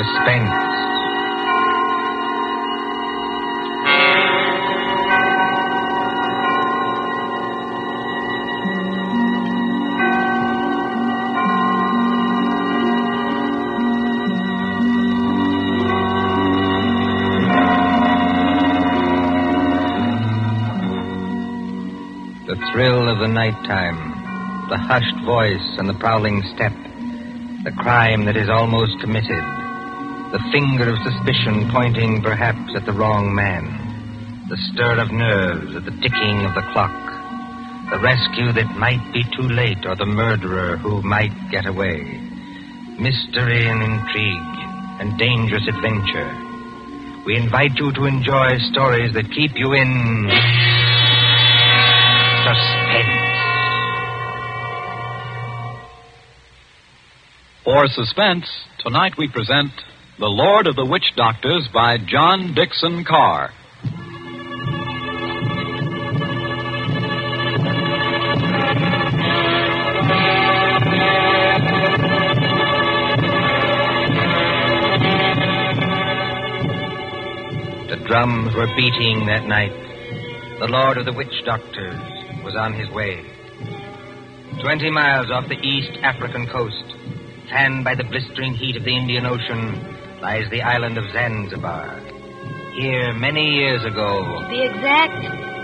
Suspense. The thrill of the nighttime, the hushed voice and the prowling step, the crime that is almost committed, the finger of suspicion pointing perhaps at the wrong man, the stir of nerves at the ticking of the clock, the rescue that might be too late or the murderer who might get away, mystery and intrigue and dangerous adventure. We invite you to enjoy stories that keep you in suspense. For Suspense, tonight we present The Lord of the Witch Doctors by John Dixon Carr. The drums were beating that night. The Lord of the Witch Doctors was on his way. 20 miles off the East African coast, fanned by the blistering heat of the Indian Ocean, lies the island of Zanzibar. Here, many years ago... To be exact,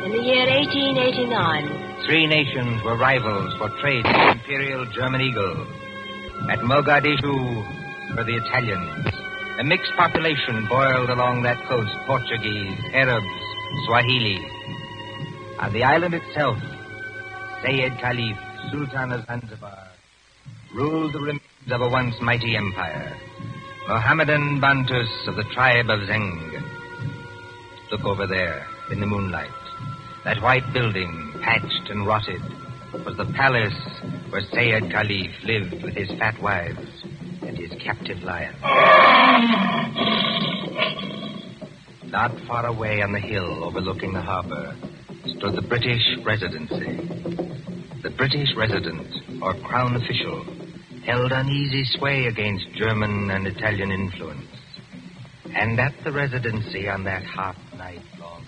in the year 1889. 3 nations were rivals for trade with the Imperial German Eagle. At Mogadishu were the Italians. A mixed population boiled along that coast, Portuguese, Arabs, Swahili. On the island itself, Sayyid Khalif, Sultan of Zanzibar, ruled the remains of a once mighty empire. Mohammedan Bantus of the tribe of Zeng. Look over there, in the moonlight. That white building, patched and rotted, was the palace where Sayyid Khalif lived with his fat wives and his captive lion. Not far away on the hill overlooking the harbor stood the British Residency. The British resident, or crown official, held uneasy sway against German and Italian influence. And at the Residency on that hot night long...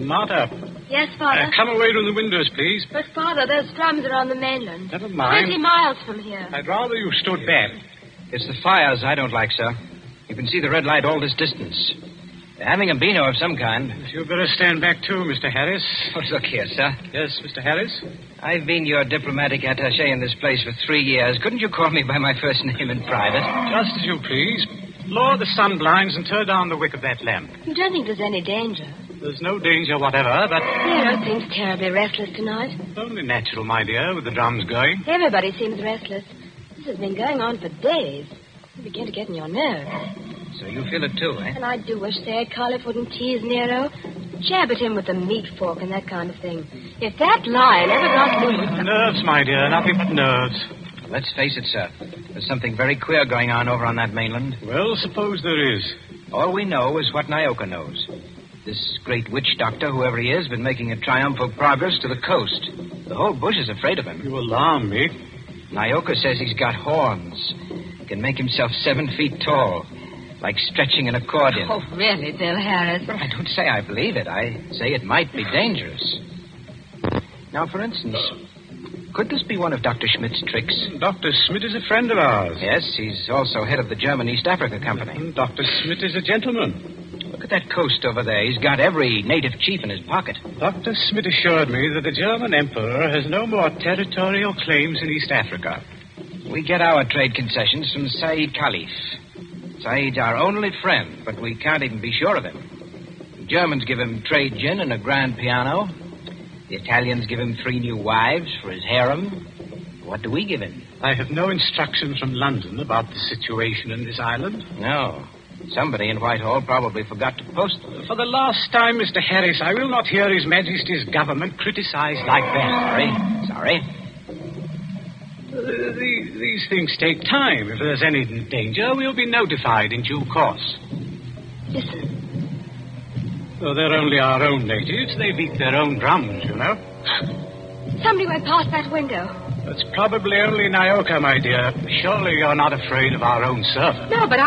Martha. Yes, Father? Come away from the windows, please. But, Father, those drums are on the mainland. Never mind. 20 miles from here. I'd rather you stood back. It's the fires I don't like, sir. You can see the red light all this distance. They're having a beano of some kind. You'd better stand back, too, Mr. Harris. Oh, look here, sir. Yes, Mr. Harris? I've been your diplomatic attaché in this place for 3 years. Couldn't you call me by my first name in private? Just as you please. Lower the sun blinds and turn down the wick of that lamp. You don't think there's any danger? There's no danger whatever, but... Nero seems terribly restless tonight. Only natural, my dear, with the drums going. Everybody seems restless. This has been going on for days. You begin to get in your nerves. So you feel it too, eh? And I do wish Sayyid Khalif wouldn't tease Nero. Jab at him with the meat fork and that kind of thing. If that lion ever got loose... Nerves, my dear, nothing but nerves. Let's face it, sir. There's something very queer going on over on that mainland. Well, suppose there is. All we know is what Nyoka knows. This great witch doctor, whoever he is, been making a triumphal progress to the coast. The whole bush is afraid of him. You alarm me. Nyoka says he's got horns. He can make himself 7 feet tall, like stretching an accordion. Oh, really, Bill Harris? Well, I don't say I believe it. I say it might be dangerous. Now, for instance, could this be one of Dr. Schmidt's tricks? Dr. Schmidt is a friend of ours. Yes, he's also head of the German East Africa Company. And Dr. Schmidt is a gentleman. Look at that coast over there. He's got every native chief in his pocket. Dr. Schmidt assured me that the German emperor has no more territorial claims in East Africa. We get our trade concessions from Sayyid Khalif. Sayyid's our only friend, but we can't even be sure of him. The Germans give him trade gin and a grand piano. The Italians give him 3 new wives for his harem. What do we give him? I have no instructions from London about the situation in this island. No. Somebody in Whitehall probably forgot to post them. For the last time, Mr. Harris, I will not hear His Majesty's government criticized like that. Sorry. These things take time. If there's any danger, we'll be notified in due course. Listen. Though they're only our own natives, they beat their own drums, you know. Somebody went past that window. That's probably only Nyoka, my dear. Surely you're not afraid of our own servant. No, but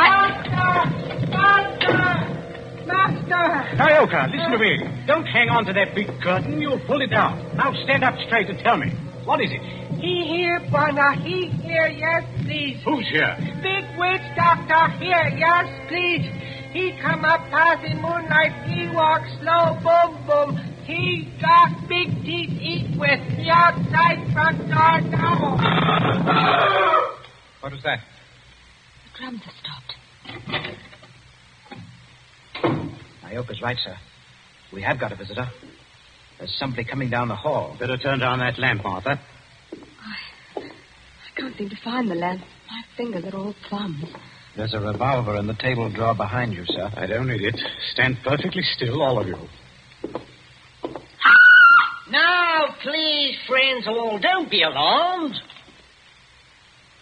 Master! Nyoka, listen to me. Don't hang on to that big curtain. You'll pull it down. Now stand up straight and tell me. What is it? He here, Bwana. He here, yes, please. Who's here? Big witch doctor here, yes, please. He come up past the moonlight. He walk slow, boom, boom. He got big teeth eat with the outside front door now. What was that? the drums have stopped. Nyoka's right, sir. We have got a visitor. There's somebody coming down the hall. Better turn down that lamp, Martha. I can't seem to find the lamp. My fingers are all thumbs. There's a revolver in the table drawer behind you, sir. I don't need it. Stand perfectly still, all of you. Now, please, friends all, don't be alarmed.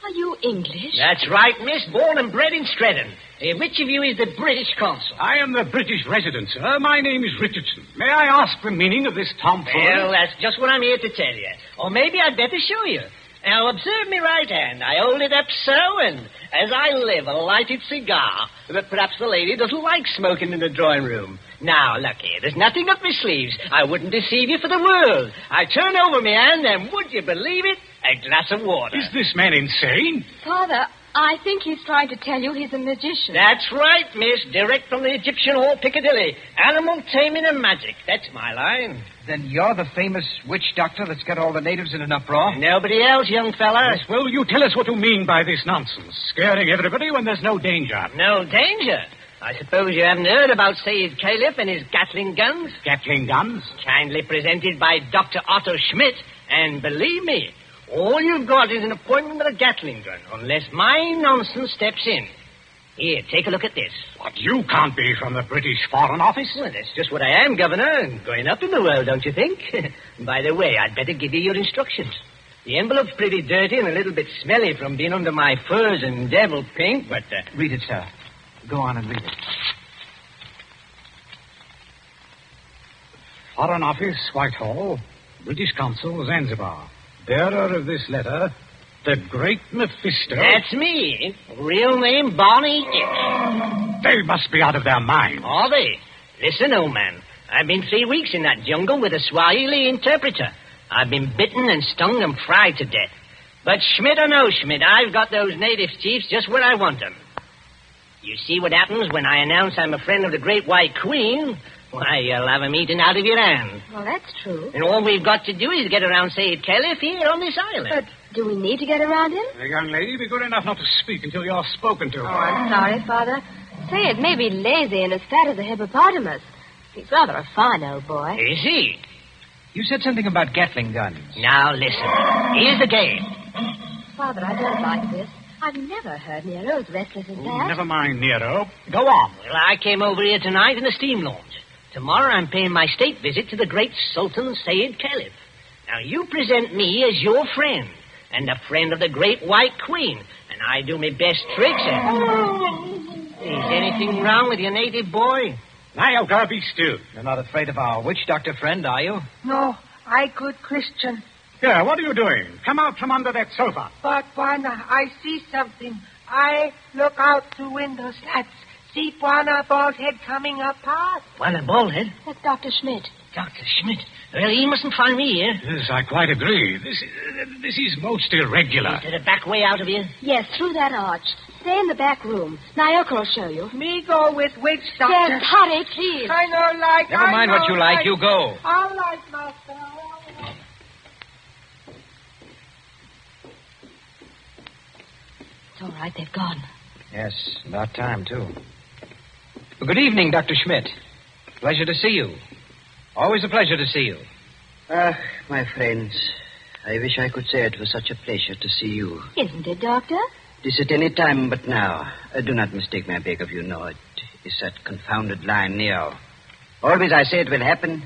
Are you English? That's right, miss. Born and bred in Stretton. Which of you is the British consul? I am the British resident, sir. My name is Richardson. May I ask the meaning of this tomfoolery? Well, that's just what I'm here to tell you. Or maybe I'd better show you. Now, observe me right hand. I hold it up so, and as I live, a lighted cigar. But perhaps the lady doesn't like smoking in the drawing room. Now, look here. There's nothing up my sleeves. I wouldn't deceive you for the world. I turn over my hand, and would you believe it? A glass of water. Is this man insane? Father, I think he's trying to tell you he's a magician. That's right, miss. Direct from the Egyptian Hall, Piccadilly. Animal taming and magic. That's my line. Then you're the famous witch doctor that's got all the natives in an uproar? Nobody else, young fella. Yes, well, you tell us what you mean by this nonsense. Scaring everybody when there's no danger. No danger. I suppose you haven't heard about Sayyid Caliph and his Gatling guns? Gatling guns? Kindly presented by Dr. Otto Schmidt. And believe me, all you've got is an appointment with a Gatling gun, unless my nonsense steps in. Here, take a look at this. What, you can't be from the British Foreign Office? Well, that's just what I am, Governor, and going up in the world, don't you think? By the way, I'd better give you your instructions. The envelope's pretty dirty and a little bit smelly from being under my furs and devil pink, but... Read it, sir. Go on and read it. Foreign Office, Whitehall. British Consul, Zanzibar. Bearer of this letter, the Great Mephisto. That's me. Real name, Barney Hitch. They must be out of their minds. Are they? Listen, old man. I've been 3 weeks in that jungle with a Swahili interpreter. I've been bitten and stung and fried to death. But Schmidt or no Schmidt, I've got those native chiefs just where I want them. You see what happens when I announce I'm a friend of the Great White Queen? Why, you'll have 'em eaten out of your hand. Well, that's true. And all we've got to do is get around Sayyid Caliph here on this island. But do we need to get around him? Young lady, be good enough not to speak until you're spoken to. Oh, I'm sorry, Father. Say it may be lazy and as fat as a hippopotamus. He's rather a fine old boy. Is he? You said something about Gatling guns. Now, listen. Here's the game. Father, I don't like this. I've never heard Nero as restless as that. Never mind, Nero. Go on. Well, I came over here tonight in a steam launch. Tomorrow I'm paying my state visit to the great Sultan Sayyid Caliph. Now, you present me as your friend, and a friend of the Great White Queen, and I do my best tricks. Is anything wrong with your native boy? Nyoka, be still. You're not afraid of our witch doctor friend, are you? No, I good Christian. Here, what are you doing? Come out from under that sofa. But, Bwana, I see something. I look out through window slats. See Bwana bald head coming up past. Well, a baldhead? That's Dr. Schmidt. Dr. Schmidt. Well, he mustn't find me here. Yes, I quite agree. This is most irregular. Is there a back way out of here? Yes, through that arch. Stay in the back room. Nyoka will show you. Me go with witch doctor. Yes, hurry, please. I know like. Never mind what you like. You go. All right, master. It's all right, they've gone. Yes, about time, too. Well, good evening, Dr. Schmidt. Pleasure to see you. Always a pleasure to see you. Ah, my friends, I wish I could say it was such a pleasure to see you. Isn't it, Doctor? This at any time but now. Do not mistake me, I beg of you. No, it is that confounded line, Nero. Always I say it will happen,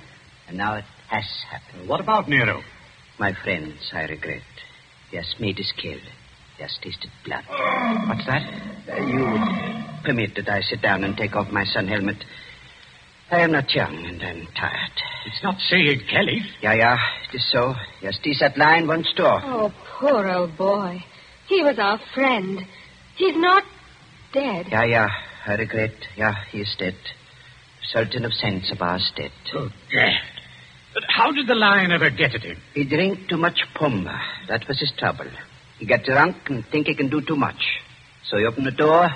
and now it has happened. What about Nero? My friends, I regret. Yes, meat is killed. Yes, tasted blood. What's that? You permit that I sit down and take off my sun helmet. I am not young, and I'm tired. It's not Sayed Caliph. Yeah, it is so. Just is that lion once door. Oh, poor old boy. He was our friend. He's not dead. Yeah, I regret. Yeah, he is dead. Sultan of Zanzibar is dead. Oh, Gad. But how did the lion ever get at him? He drank too much pumba. That was his trouble. He got drunk and think he can do too much. So he opened the door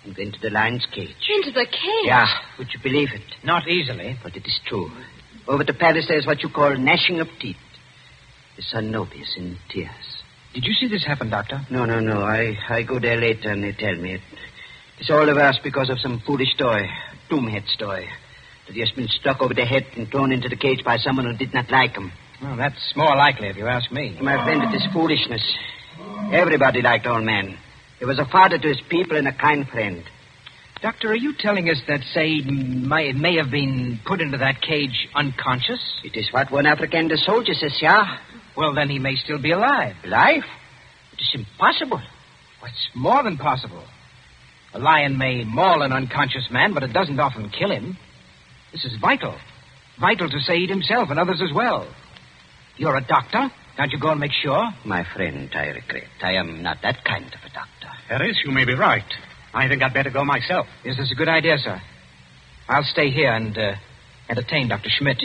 and went to the lion's cage. Into the cage? Yeah, would you believe it? Not easily. But it is true. Over the palace there's what you call gnashing of teeth. His son Nobi is in tears. Did you see this happen, Doctor? No. I go there later and they tell me it. It's all of us because of some foolish toy, doomhead toy, that he has been struck over the head and thrown into the cage by someone who did not like him. Well, that's more likely if you ask me. My friend, it is foolishness. Everybody liked old man. He was a father to his people and a kind friend. Doctor, are you telling us that Said may have been put into that cage unconscious? It is what one African the soldier says, yeah. Well, then he may still be alive. Alive? It is impossible. What's more than possible? A lion may maul an unconscious man, but it doesn't often kill him. This is vital. Vital to Said himself and others as well. You're a doctor. Can't you go and make sure? My friend, I regret. I am not that kind of a doctor. Harris, you may be right. I think I'd better go myself. Yes, that's a good idea, sir. I'll stay here and entertain Dr. Schmidt.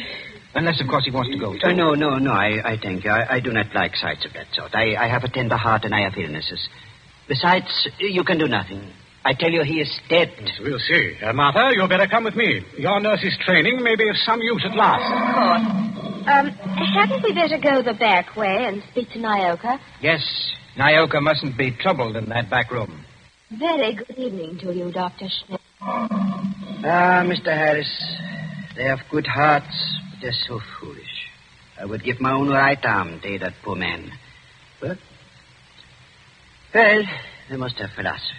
Unless, of course, he wants to go, too. No. I thank you. I do not like sights of that sort. I have a tender heart and I have illnesses. Besides, you can do nothing. I tell you, he is dead. Yes, we'll see. Martha, you'd better come with me. Your nurse's training may be of some use at last. Of course. Hadn't we better go the back way and speak to Nyoka? Yes, Nyoka mustn't be troubled in that back room. Very good evening to you, Dr. Schmidt. Mr. Harris, they have good hearts, but they're so foolish. I would give my own right arm to aid that poor man. But, well, they must have philosophy.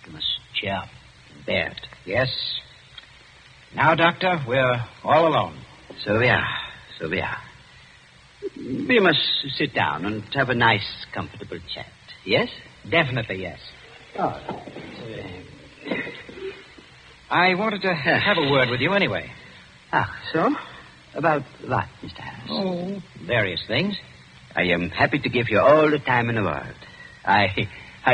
They must cheer up and bear it. Yes. Now, Doctor, we're all alone. So we are. We must sit down and have a nice, comfortable chat. Yes? Definitely, yes. Oh. I wanted to have a word with you anyway. So? About what, Mr. Harris? Oh, various things. I am happy to give you all the time in the world. I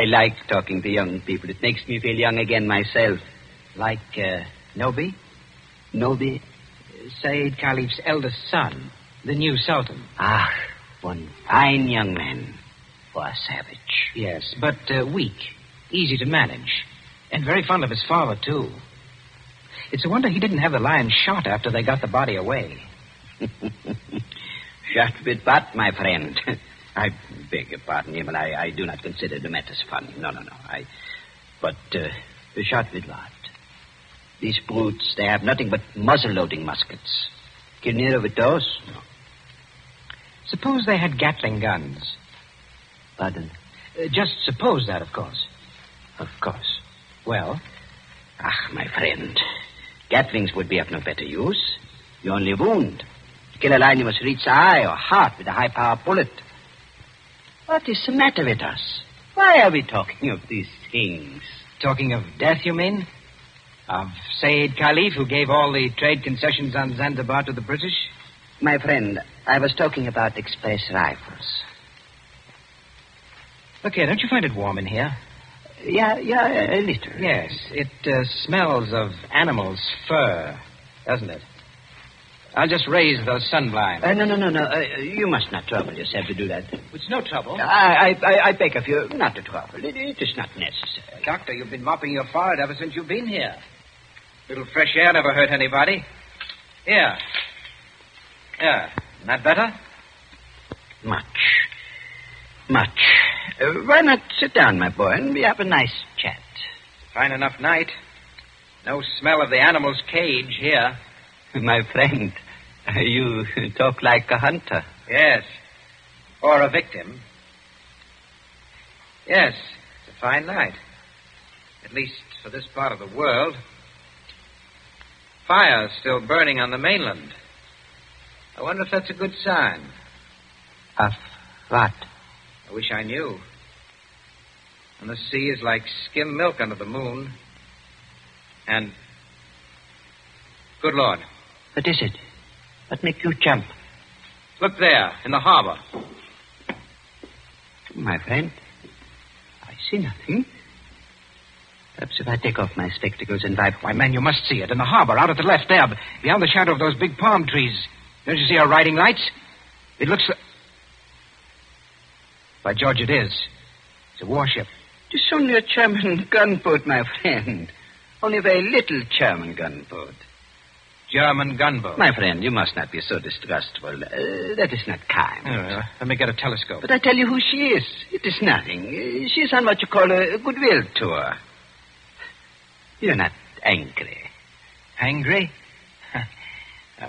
like talking to young people. It makes me feel young again myself. Like, Nobi? Nobi? Said Caliph's eldest son, the new Sultan. One fine young man for a savage. Yes, but weak, easy to manage, and very fond of his father, too. It's a wonder he didn't have the lion shot after they got the body away. Shot with what, my friend? I beg your pardon, Emil. I do not consider the matters funny. No. But shot with what? These brutes, they have nothing but muzzle-loading muskets. Get nearer with those? No. Suppose they had Gatling guns. Pardon? Just suppose that, of course. Of course. Well? My friend, Gatlings would be of no better use. You only wound. To kill a lion, you must reach the eye or heart with a high-power bullet. What is the matter with us? Why are we talking of these things? Talking of death, you mean? Of Said Caliph, who gave all the trade concessions on Zanzibar to the British? My friend, I was talking about express rifles. Look here, don't you find it warm in here? Yeah, a little. Yes, it smells of animal's fur, doesn't it? I'll just raise those sunblinds. No. You must not trouble yourself to do that. It's no trouble. I beg of you not to trouble. It is not necessary. Doctor, you've been mopping your forehead ever since you've been here. A little fresh air never hurt anybody. Here. Not better? Much. Why not sit down, my boy, and we have a nice chat? Fine enough night. No smell of the animal's cage here. My friend, you talk like a hunter. Yes. Or a victim. Yes, it's a fine night. At least for this part of the world. Fire's still burning on the mainland. I wonder if that's a good sign. Of what? I wish I knew. And the sea is like skim milk under the moon. And Good Lord. What is it? What make you jump? Look there, in the harbor. My friend, I see nothing. Perhaps if I take off my spectacles and wipe... Why, man, you must see it. In the harbor, out at the left there, beyond the shadow of those big palm trees. Don't you see our riding lights? It looks... By George, it is. It's a warship. It is only a German gunboat, my friend. Only a very little German gunboat. German gunboat? My friend, you must not be so distrustful. That is not kind. Let me get a telescope. But I tell you who she is. It is nothing. She is on what you call a goodwill tour. You're not angry. Angry?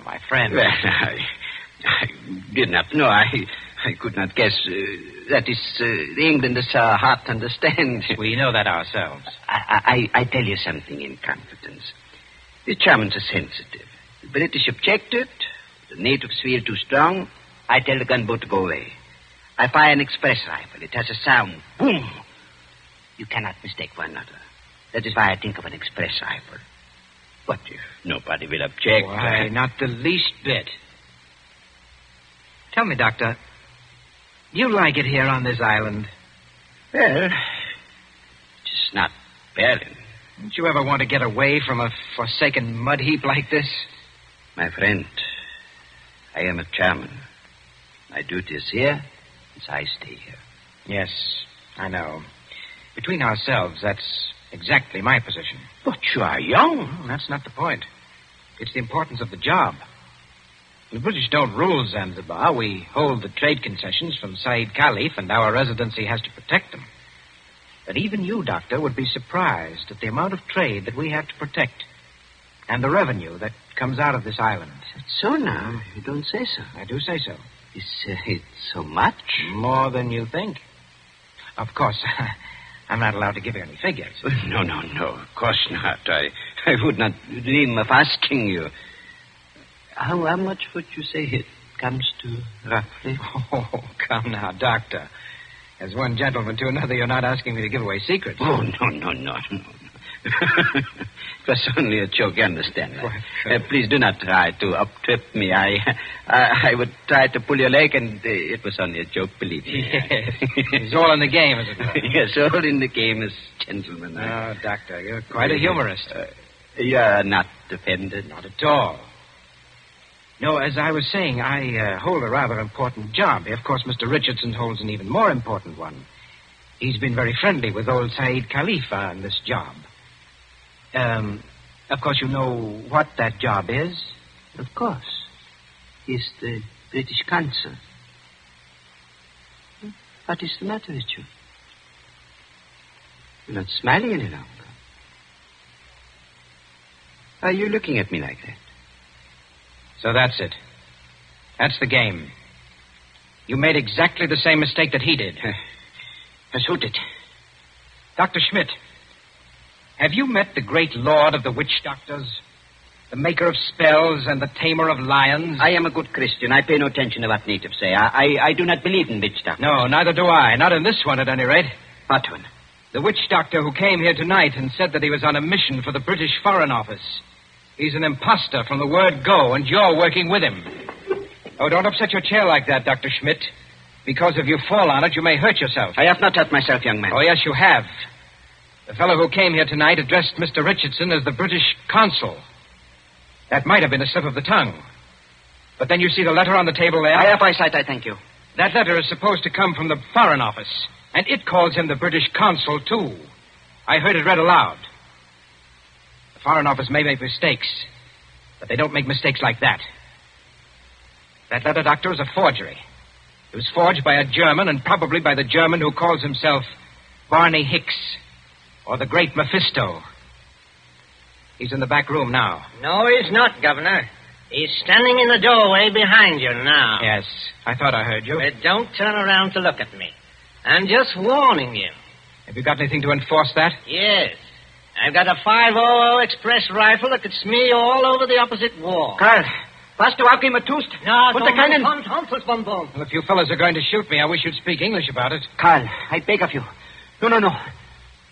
My friend. Well, I did not know. I could not guess. That is, the Englanders are hard to understand. We know that ourselves. I tell you something in confidence. The Germans are sensitive. The British objected. The natives feel too strong. I tell the gunboat to go away. I fire an express rifle. It has a sound. Boom! You cannot mistake one another. That is why I think of an express rifle. What if nobody will object? Why, not the least bit. Tell me, Doctor, do you like it here on this island? Well, just not Berlin. Don't you ever want to get away from a forsaken mud heap like this? My friend, I am a German. My duty is here, so I stay here. Yes, I know. Between ourselves, that's exactly my position. But you are young. Well, that's not the point. It's the importance of the job. The British don't rule Zanzibar. We hold the trade concessions from Said Khalif, and our residency has to protect them. But even you, Doctor, would be surprised at the amount of trade that we have to protect and the revenue that comes out of this island. That's so now. You don't say so. I do say so. It's so much? More than you think. Of course, I'm not allowed to give you any figures. No. Of course not. I would not dream of asking you. How much would you say it comes to, roughly? Oh, come now, Doctor. As one gentleman to another, you're not asking me to give away secrets. Oh, no. It was only a joke, you understand. Please do not try to up-trip me. I would try to pull your leg, and it was only a joke, believe me. Yes. It's all in the game, is it not? Yes, all in the game as gentlemen. Oh, Doctor, you're quite a humorist. You're not offended? Not at all. No, as I was saying, I hold a rather important job. Of course, Mr. Richardson holds an even more important one. He's been very friendly with old Said Khalif on this job. Of course, you know what that job is? Of course. He's the British consul. What is the matter with you? You're not smiling any longer. Why are you looking at me like that? So that's it. That's the game. You made exactly the same mistake that he did. Who did? Dr. Schmidt, have you met the great lord of the witch doctors? The maker of spells and the tamer of lions? I am a good Christian. I pay no attention to what natives say. I do not believe in witch doctors. No, neither do I. Not in this one, at any rate. What one? The witch doctor who came here tonight and said that he was on a mission for the British Foreign Office. He's an imposter from the word go, and you're working with him. Oh, don't upset your chair like that, Dr. Schmidt. Because if you fall on it, you may hurt yourself. I have not hurt myself, young man. Oh, yes, you have. The fellow who came here tonight addressed Mr. Richardson as the British consul. That might have been a slip of the tongue. But then you see the letter on the table there? I have eyesight, I thank you. That letter is supposed to come from the Foreign Office, and it calls him the British consul, too. I heard it read aloud. The Foreign Office may make mistakes, but they don't make mistakes like that. That letter, Doctor, is a forgery. It was forged by a German, and probably by the German who calls himself Barney Hicks, or the Great Mephisto. He's in the back room now. No, he's not, Governor. He's standing in the doorway behind you now. Yes, I thought I heard you. But don't turn around to look at me. I'm just warning you. Have you got anything to enforce that? Yes. I've got a 500 express rifle that could smear you all over the opposite wall. Karl, was du abgeben tust? No, Und der keinen... Well, if you fellas are going to shoot me, I wish you'd speak English about it. Karl, I beg of you. No.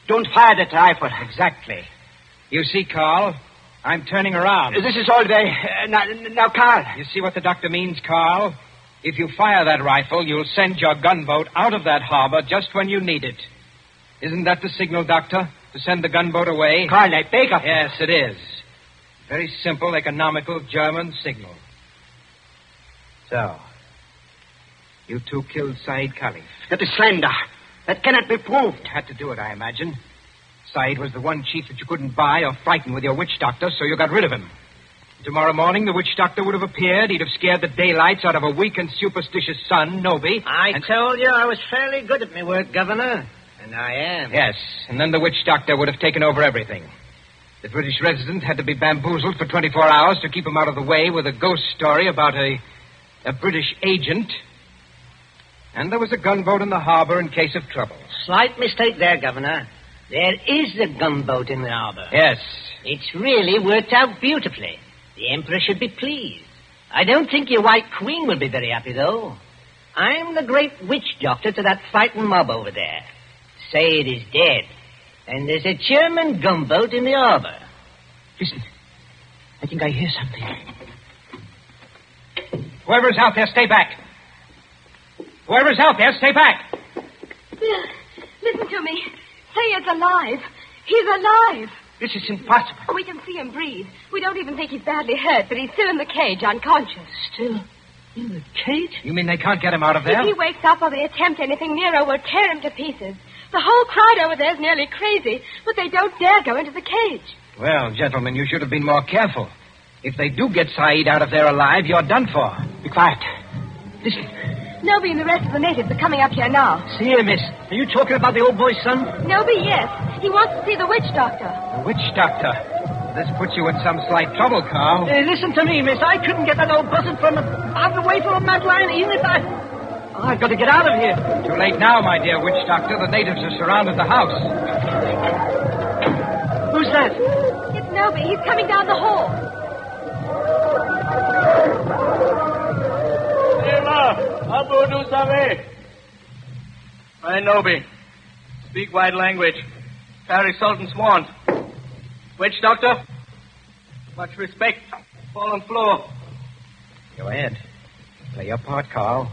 Don't fire that rifle. Exactly. You see, Carl, I'm turning around. This is all day. Now, Carl. You see what the doctor means, Carl? If you fire that rifle, you'll send your gunboat out of that harbor just when you need it. Isn't that the signal, Doctor? To send the gunboat away? Carl, I beg of you. Yes, it is. Very simple, economical German signal. So, you two killed Said Khalif. That is slander. That cannot be proved. Had to do it, I imagine. Said was the one chief that you couldn't buy or frighten with your witch doctor, so you got rid of him. Tomorrow morning, the witch doctor would have appeared. He'd have scared the daylights out of a weak and superstitious son, Noby. I told you I was fairly good at my work, Governor. And I am. Yes, and then the witch doctor would have taken over everything. The British resident had to be bamboozled for 24 hours to keep him out of the way with a ghost story about a British agent. And there was a gunboat in the harbor in case of trouble. Slight mistake there, Governor. There is a gunboat in the harbor. Yes. It's really worked out beautifully. The Emperor should be pleased. I don't think your White Queen will be very happy, though. I'm the great witch doctor to that fighting mob over there. Said is dead. And there's a German gunboat in the harbor. Listen. I think I hear something. Whoever's out there, stay back. Whoever's out there, stay back. Bill, listen to me. Sayed's alive. He's alive. This is impossible. We can see him breathe. We don't even think he's badly hurt, but he's still in the cage, unconscious. Still in the cage? You mean they can't get him out of there? If he wakes up or they attempt anything, Nero will tear him to pieces. The whole crowd over there is nearly crazy, but they don't dare go into the cage. Well, gentlemen, you should have been more careful. If they do get Said out of there alive, you're done for. Be quiet. Listen. Noby and the rest of the natives are coming up here now. See here, miss. Are you talking about the old boy's son? Noby, yes. He wants to see the witch doctor. The witch doctor? This puts you in some slight trouble, Carl. Listen to me, miss. I couldn't get that old buzzard out of the way from a mad lion, even if I've got to get out of here. Too late now, my dear witch doctor. The natives have surrounded the house. Who's that? It's Noby. He's coming down the hall. Abu du Save. I Noby. Speak wide language. Carry Sultan's wand. Witch doctor? Much respect. Fallen floor. Go ahead. Play your part, Carl.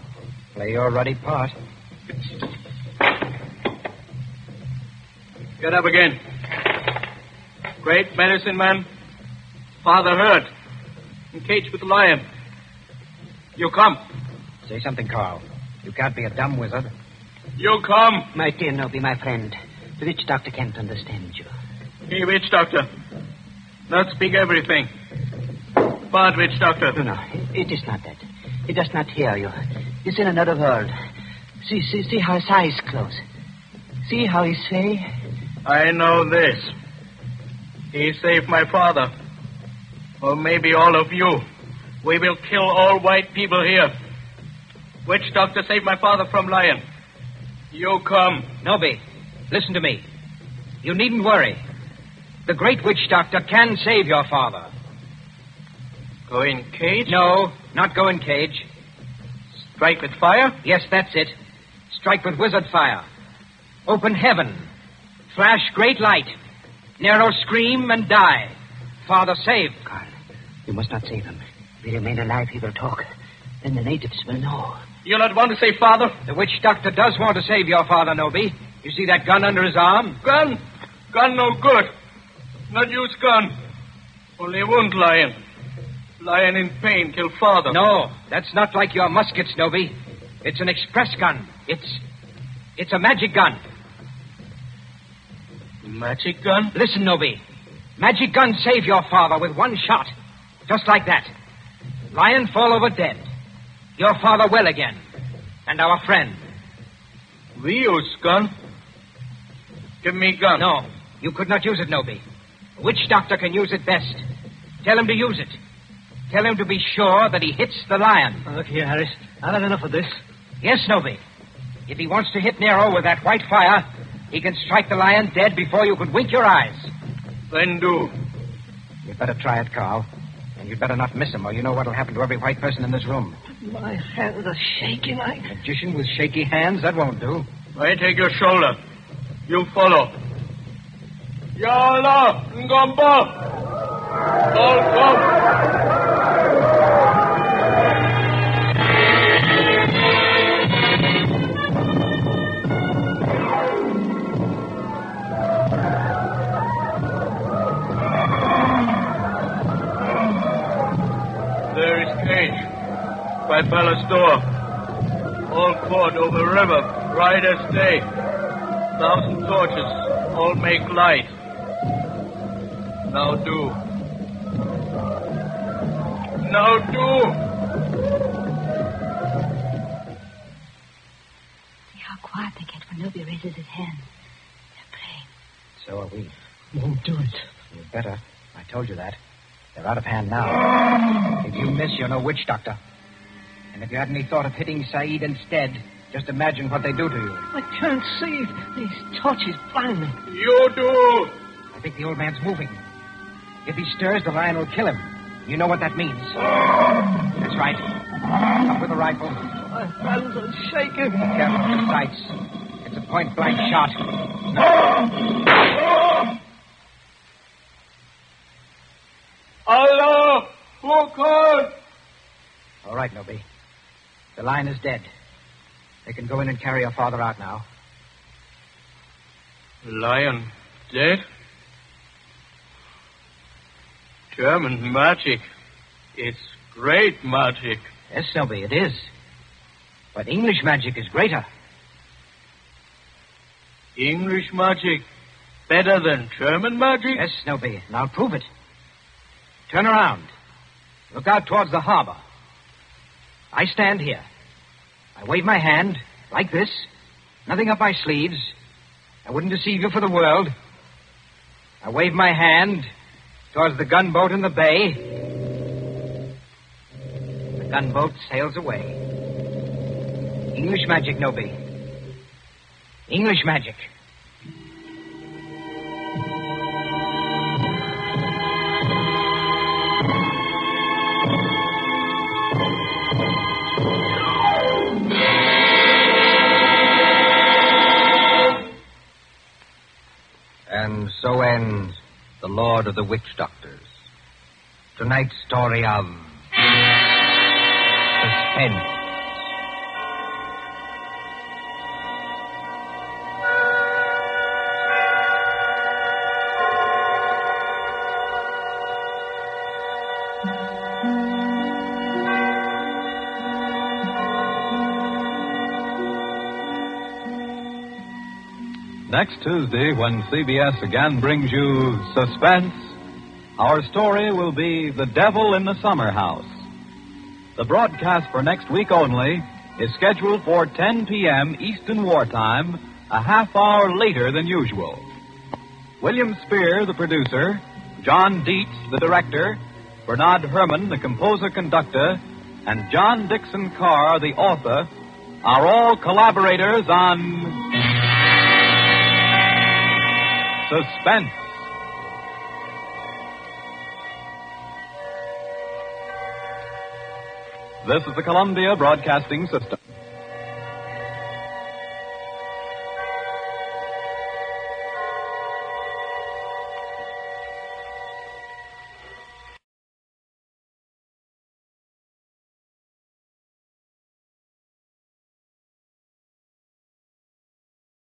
Play your ruddy part. Get up again. Great medicine man. Father hurt. Encaged with the lion. You come. Say something, Carl. You can't be a dumb wizard. You come. My dear Noby, my friend. The witch doctor can't understand you. He witch doctor. Not speak everything. Bad witch doctor. No, it is not that. He does not hear you. He's in another world. See how his eyes close. See how he say? I know this. He saved my father. Or maybe all of you. We will kill all white people here. Witch doctor saved my father from lion. You come. Noby, listen to me. You needn't worry. The great witch doctor can save your father. Go in cage? No, not go in cage. Strike with fire? Yes, that's it. Strike with wizard fire. Open heaven. Flash great light. Nero scream and die. Father saved. Carl, you must not save him. If he remain alive, he will talk. Then the natives will know. You not want to save father? The witch doctor does want to save your father, Noby. You see that gun under his arm? Gun? Gun no good. Not use gun. Only wound lion. Lion in pain kill father. No, that's not like your muskets, Noby. It's an express gun. It's a magic gun. Magic gun? Listen, Noby. Magic gun save your father with one shot. Just like that. Lion fall over dead. Your father well again. And our friend. We use gun. Give me gun. No, you could not use it, Noby. The witch doctor can use it best. Tell him to use it. Tell him to be sure that he hits the lion. Look here, Harris. I've had enough of this. Yes, Noby. If he wants to hit Nero with that white fire, he can strike the lion dead before you could wink your eyes. Then do. You'd better try it, Carl. And you'd better not miss him, or you know what'll happen to every white person in this room. My hands are shaking. Magician with shaky hands, that won't do. I take your shoulder. You follow. Yalla, Ngombo. All come. There is cage by palace door. All court over river, bright as day. 1,000 torches, all make light. Now do. Now do. See how quiet they get when nobody raises his hand. They're praying. So are we. Won't do it. You better. I told you that. They're out of hand now. If you miss, you're no witch doctor. And if you had any thought of hitting Saeed instead, just imagine what they do to you. I can't see. These torches blind me. You do. I think the old man's moving. If he stirs, the lion will kill him. You know what that means. That's right. Up with the rifle. My hands are shaking. Careful with the sights. It's a point-blank shot. Allah! Akbar! All right, Nobi. The lion is dead. They can go in and carry your father out now. Lion dead? German magic. It's great magic. Yes, Nobi, it is. But English magic is greater. English magic better than German magic? Yes, Nobi, and I'll prove it. Turn around. Look out towards the harbor. I stand here. I wave my hand, like this. Nothing up my sleeves. I wouldn't deceive you for the world. I wave my hand towards the gunboat in the bay. The gunboat sails away. English magic, Nobi. English magic. And so ends The Lord of the Witch Doctors. Tonight's story of Suspense. Next Tuesday, when CBS again brings you Suspense, our story will be The Devil in the Summer House. The broadcast for next week only is scheduled for 10 p.m. Eastern Wartime, a half hour later than usual. William Spear, the producer, John Dietz, the director, Bernard Herrmann, the composer-conductor, and John Dixon Carr, the author, are all collaborators on Suspense. This is the Columbia Broadcasting System.